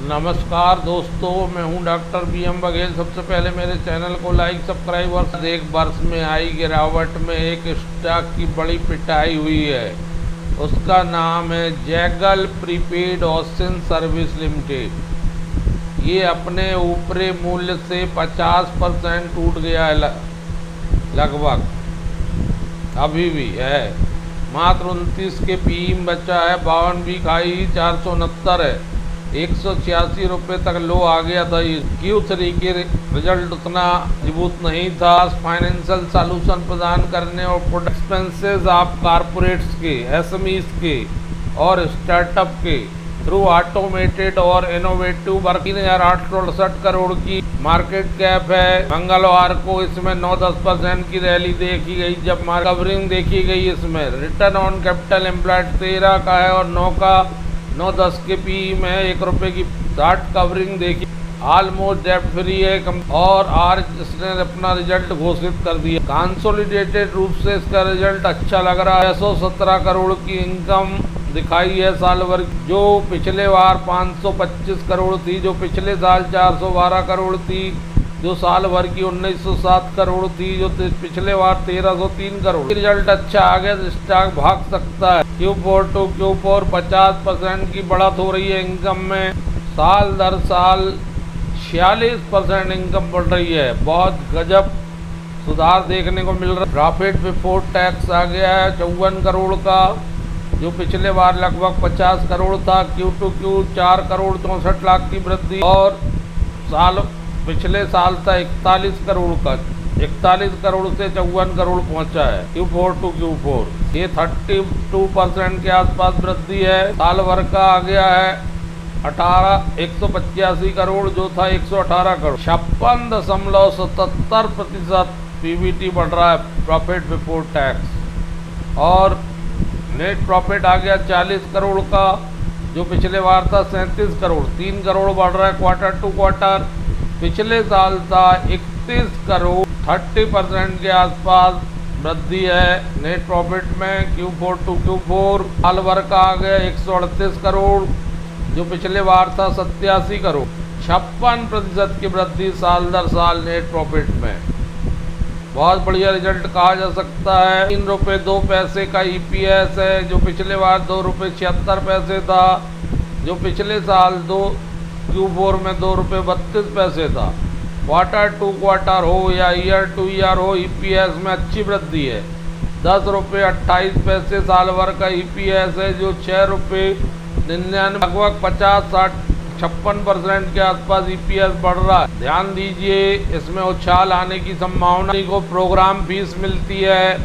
नमस्कार दोस्तों, मैं हूं डॉक्टर BM बघेल। सबसे पहले मेरे चैनल को लाइक सब्सक्राइब और एक वर्ष में आई गिरावट में एक स्टॉक की बड़ी पिटाई हुई है। उसका नाम है Zaggle prepaid ocean service limited. ये अपने ऊपरी मूल्य से 50% टूट गया है लगभग, अभी भी है। मात्र 29 के PE में बचा है। 52 वीक हाई 469 है। 186 रुपये तक लो आ गया था। Q3 के रिजल्ट उतना मजबूत नहीं था। फाइनेंशियल सॉल्यूशन प्रदान करने और प्रोडक्ट एक्सपेंसेस ऑफ कारपोरेट्स के, SMEs के और स्टार्टअप के थ्रू ऑटोमेटेड और इनोवेटिव वर्क 3868 करोड़ की मार्केट कैप है। मंगलवार को इसमें 9-10% की रैली देखी गई, जब कवरिंग देखी गई। इसमें रिटर्न ऑन कैपिटल एम्प्लॉयड 13 का है और 9-10 के PE में 1 रुपये की 60 कवरिंग देखी। ऑलमोस्ट डेट फ्री है और आज इसने अपना रिजल्ट घोषित कर दिया। कंसोलिडेटेड रूप से इसका रिजल्ट अच्छा लग रहा है। 117 करोड़ की इनकम दिखाई है साल भर, जो पिछले बार 525 करोड़ थी, जो पिछले साल 412 करोड़ थी, जो साल भर की 1907 करोड़ थी, जो पिछले बार 1303 करोड़। रिजल्ट अच्छा आ गया तो स्टॉक भाग सकता है। Q4 to Q4 50% की बढ़त हो रही है इनकम में। साल दर साल 46% इनकम बढ़ रही है। बहुत गजब सुधार देखने को मिल रहा है। प्रॉफिट बिफोर टैक्स आ गया है 54 करोड़ का, जो पिछले बार लगभग 50 करोड़ था। Q2Q 4 करोड़ 64 लाख की वृद्धि और पिछले साल था 41 करोड़ का। 41 करोड़ से 54 करोड़ पहुंचा है Q4 to Q4। ये 32% के आसपास वृद्धि है। साल भर का आ गया है 185 करोड़, जो था 118 करोड़। 56.77% PBT बढ़ रहा है, प्रॉफिट बिफोर टैक्स। और नेट प्रॉफिट आ गया 40 करोड़ का, जो पिछले बार था 37 करोड़। 3 करोड़ बढ़ रहा है क्वार्टर टू क्वार्टर। पिछले साल था 31 करोड़। 30% के आसपास वृद्धि है नेट प्रॉफिट में Q4 to Q4। साल भर का आ गया 138 करोड़, जो पिछले बार था 87 करोड़। 56% की वृद्धि साल दर साल नेट प्रॉफिट में। बहुत बढ़िया रिजल्ट कहा जा सकता है। 3 रुपये 2 पैसे का EPS है, जो पिछले बार 2 रुपये 76 पैसे था, जो पिछले साल Q4 में 2 रुपये 32 पैसे था। क्वार्टर टू क्वार्टर हो या ईयर टू ईयर हो, EPS में अच्छी वृद्धि है। 10 रुपये 28 पैसे साल भर का EPS है, जो 6 रुपये 99, लगभग 50-60-56% के आसपास EPS बढ़ रहा है। ध्यान दीजिए, इसमें उछाल आने की संभावना को प्रोग्राम फीस मिलती है,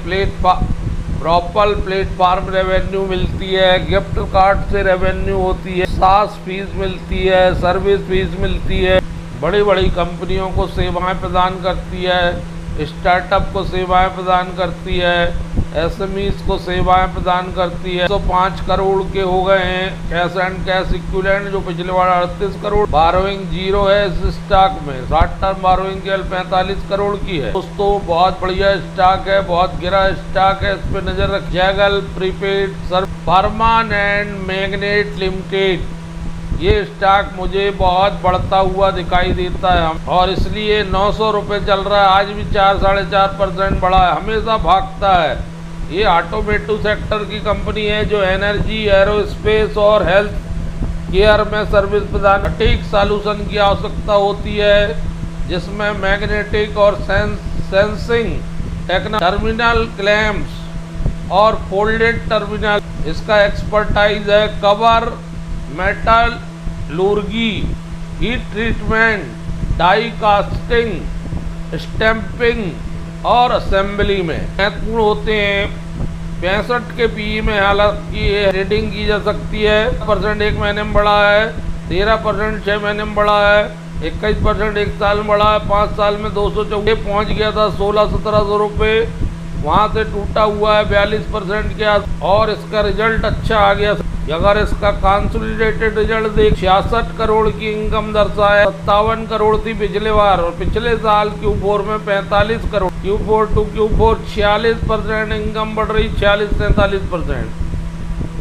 प्लेटफार्म रेवेन्यू मिलती है, गिफ्ट कार्ड से रेवेन्यू होती है, सास फीस मिलती है, सर्विस फीस मिलती है। बड़ी बड़ी कंपनियों को सेवाएं प्रदान करती है, स्टार्टअप को सेवाएं प्रदान करती है, SMEs को सेवाएं प्रदान करती है। 105 करोड़ के हो गए हैं कैश एंड कैश इक्विवेलेंट, जो पिछले बार 38 करोड़। बारोइंग जीरो है इस स्टॉक में। शॉर्ट टर्म बारोइंग केवल 45 करोड़ की है। दोस्तों, बहुत बढ़िया स्टॉक है, बहुत गिरा स्टॉक है, इस पर नजर रख। Zaggle prepaid permanent magnet limited, ये स्टॉक मुझे बहुत बढ़ता हुआ दिखाई देता है और इसलिए 900 रुपये चल रहा है। आज भी 4-4.5% बढ़ा है। हमेशा भागता है। ये ऑटोमेटिव सेक्टर की कंपनी है, जो एनर्जी, एरोस्पेस और हेल्थ केयर में सर्विस प्रदान। सटीक सॉल्यूशन की आवश्यकता होती है, जिसमें मैग्नेटिक और सेंसिंग टर्मिनल क्लैम्प्स और फोल्डेड टर्मिनल। इसका एक्सपर्टाइज है cover, metallurgy, heat treatment, die casting, stamping और असेंबली में महत्वपूर्ण होते हैं। 65 के PE में हालांकि ये रेटिंग की जा सकती है। 1% 1 महीने में बढ़ा है, 13% 6 महीने में बढ़ा है, 21% 1 साल में बढ़ा है, 5 साल में 214 पहुँच गया था 1600-1700 रुपये। वहाँ से टूटा हुआ है 42% के आस, और इसका रिजल्ट अच्छा आ गया। अगर इसका कंसोलिडेटेड रिजल्ट देख, 66 करोड़ की इनकम दर्शाया। 57 करोड़ थी पिछले बार और पिछले साल Q4 में 45 crore. Q4 to Q4 46% income बढ़ रही, 46-43%।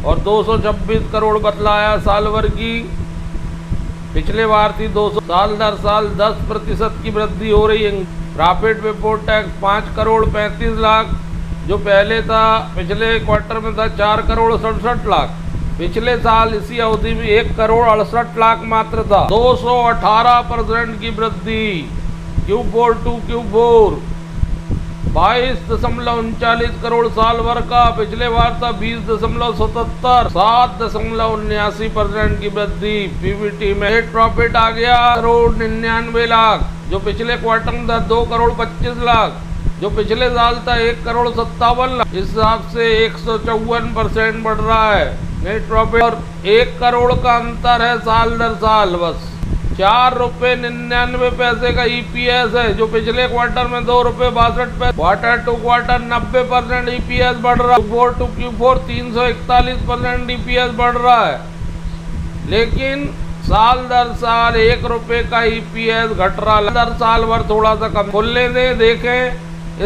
और 226 करोड़ बतलाया साल भर की पिछले बार थी 200। साल दर साल 10% की वृद्धि हो रही है। Profit before tax 5 crore 35 lakh, जो पहले था पिछले क्वार्टर में था 4 करोड़ 67 लाख। पिछले साल इसी अवधि में 1 करोड़ 68 लाख मात्र था। 218% की वृद्धि Q4 टू Q4। 22.39 करोड़ साल भर का, पिछले बार था 20.77। 7.79% की वृद्धि पीबीटी में। नेट प्रॉफिट आ गया करोड़ 99 लाख, जो पिछले क्वार्टर में था 2 करोड़ 25 लाख, जो पिछले साल था 1 करोड़ 57 लाख। इस हिसाब से 154% बढ़ रहा है नेट प्रॉफिट, और 1 करोड़ का अंतर है साल दर साल। बस 4 रुपये 99 पैसे का ईपीएस है, जो पिछले क्वार्टर में 2 रुपये 62 पैसे। क्वार्टर टू क्वार्टर 90% ईपीएस बढ़ रहा है। Q4 टू Q4 341% ईपीएस बढ़ रहा है। लेकिन साल दर साल 1 रुपये का ईपीएस घट रहा है। दर साल भर थोड़ा सा कम। खुलने दें, देखें,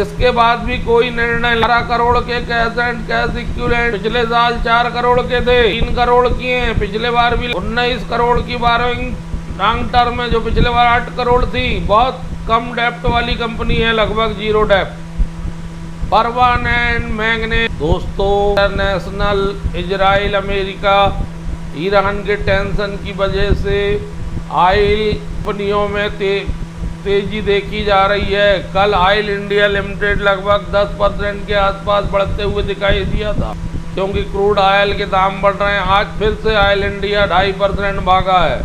इसके बाद भी कोई निर्णय। 12 करोड़ के कैश एंड कैश इक्विवेलेंट पिछले साल 4 करोड़ के थे, 3 करोड़ किए हैं। पिछले बार भी 19 करोड़ की बारोइंग लॉन्ग टर्म में, जो पिछले बार 8 करोड़ थी। बहुत कम डेप्ट वाली कंपनी है, लगभग 0 डेप्ट। परमानेंट मैग्नेट दोस्तों, इंटरनेशनल, इजराइल, अमेरिका, ईरान के टेंशन की वजह से ऑयल कंपनियों में तेजी देखी जा रही है। कल ऑयल इंडिया लिमिटेड लगभग 10% के आसपास बढ़ते हुए दिखाई दिया था, क्योंकि क्रूड ऑयल के दाम बढ़ रहे हैं। आज फिर से ऑयल इंडिया 2.5% भागा है।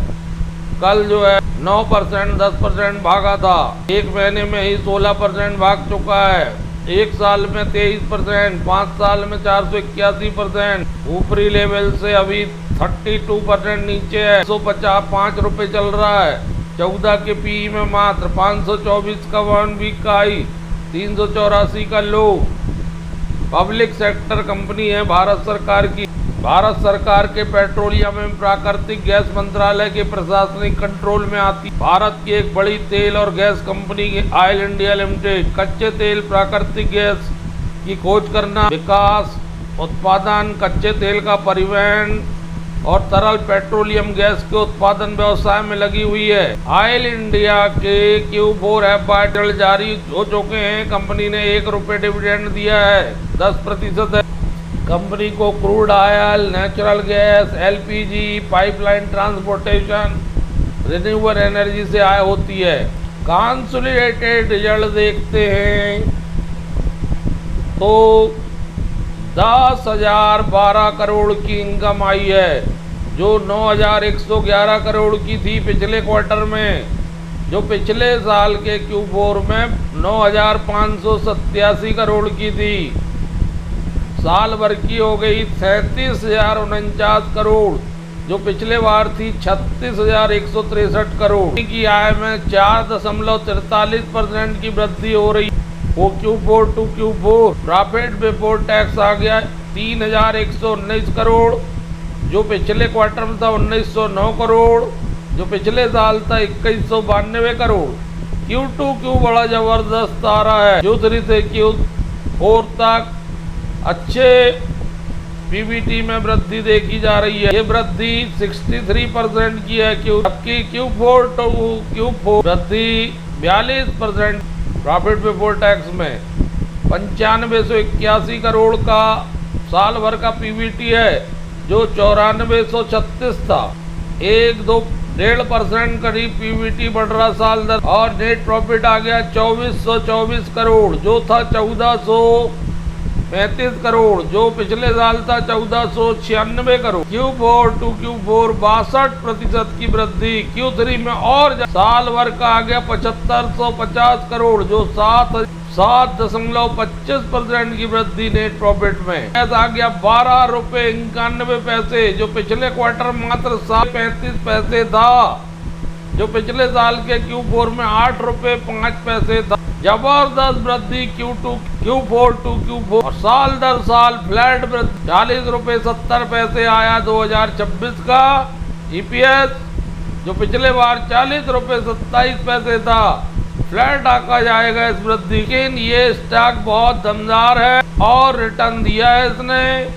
कल जो है 9% 10% भागा था। एक महीने में ही 16% भाग चुका है। 1 साल में 23%, 5 साल में 481%। ऊपरी लेवल से अभी 32% नीचे है। 155 रुपये चल रहा है। 14 के पीई में मात्र 524 का 1 वीक का हाई, 384 का लो। पब्लिक सेक्टर कंपनी है भारत सरकार की। भारत सरकार के पेट्रोलियम एवं प्राकृतिक गैस मंत्रालय के प्रशासनिक कंट्रोल में आती भारत की एक बड़ी तेल और gas company oil India limited. कच्चे तेल, प्राकृतिक गैस की खोज करना, विकास, उत्पादन, कच्चे तेल का परिवहन और तरल पेट्रोलियम गैस के उत्पादन व्यवसाय में लगी हुई है। ऑयल इंडिया के Q4 FY जारी हो चुके हैं। कंपनी ने 1 रुपये डिविडेंड दिया है, 10% है। कंपनी को crude oil, natural gas, LPG, pipeline transportation, renewable energy से आय होती है। कंसोलिडेटेड रिजल्ट देखते हैं तो 10,012 करोड़ की इनकम आई है, जो 9,111 करोड़ की थी पिछले क्वार्टर में, जो पिछले साल के Q4 में 9,587 करोड़ की थी। साल भर की हो गई 37,049 करोड़, जो पिछले बार थी 36,163 करोड़ की। आय में 4.43% की वृद्धि हो रही वो Q4 to Q4। Profit before tax आ गया 3,119 करोड़, जो पिछले क्वार्टर में था 1,909 करोड़, जो पिछले साल था 2,192 करोड़। Q2Q बड़ा जबरदस्त आ रहा है। Q3 से Q4 तक अच्छे पीबीटी में वृद्धि देखी जा रही है। ये वृद्धि 63% की है। जबकि Q4 टू Q4 वृद्धि 42%। प्रॉफिट बिफोर टैक्स में 9581 करोड़ का साल भर का पीबीटी है, जो 9436 था। 1-2.5% करीब पीबीटी बढ़ रहा साल दर। और नेट प्रॉफिट आ गया 2424 करोड़, जो था 1435 करोड़, जो पिछले साल था 1496 करोड़। Q4 टू Q4 62% की वृद्धि। Q3 में और साल भर का आ गया 7550 करोड़, जो 7.25% की वृद्धि नेट प्रॉफिट में। आ गया 12 रुपये 91 पैसे, जो पिछले क्वार्टर मात्र 7.35 पैसे था, जो पिछले साल के Q4 में 8 रुपये 5 पैसे था। जबरदस्त वृद्धि Q4 टू Q4। और साल दर साल फ्लैट वृद्धि 40 रुपये 70 पैसे आया 2026 का EPS, जो पिछले बार 40 रुपये 27 पैसे था। फ्लैट आका जाएगा इस वृद्धि। लेकिन ये स्टॉक बहुत दमदार है और रिटर्न दिया है इसने।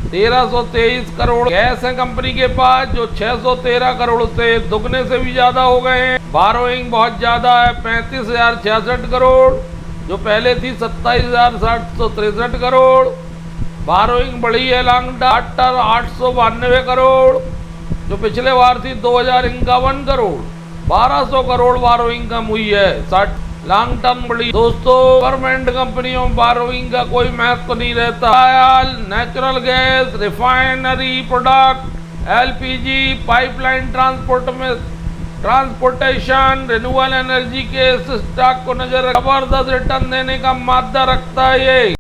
1323 करोड़ गैस है कंपनी के पास, जो 613 करोड़ से दुगने से भी ज्यादा हो गए हैं। बारोइंग बहुत ज्यादा है, 35,066 करोड़, जो पहले थी 27,763 करोड़। बारोइंग बढ़ी है लॉन्ग टर्म 892 करोड़, जो पिछले बार थी 2051 करोड़। 1200 करोड़ बारोइंग कम हुई है। 60 लॉन्ग टर्म बढ़ी। दोस्तों, गवर्नमेंट कंपनियों में बारोइंग का कोई महत्व नहीं रहता। Oil, natural gas, refinery product, LPG, pipeline transportation, renewable energy के स्टॉक को नजर जबरदस्त रिटर्न देने का मादा रखता है। ये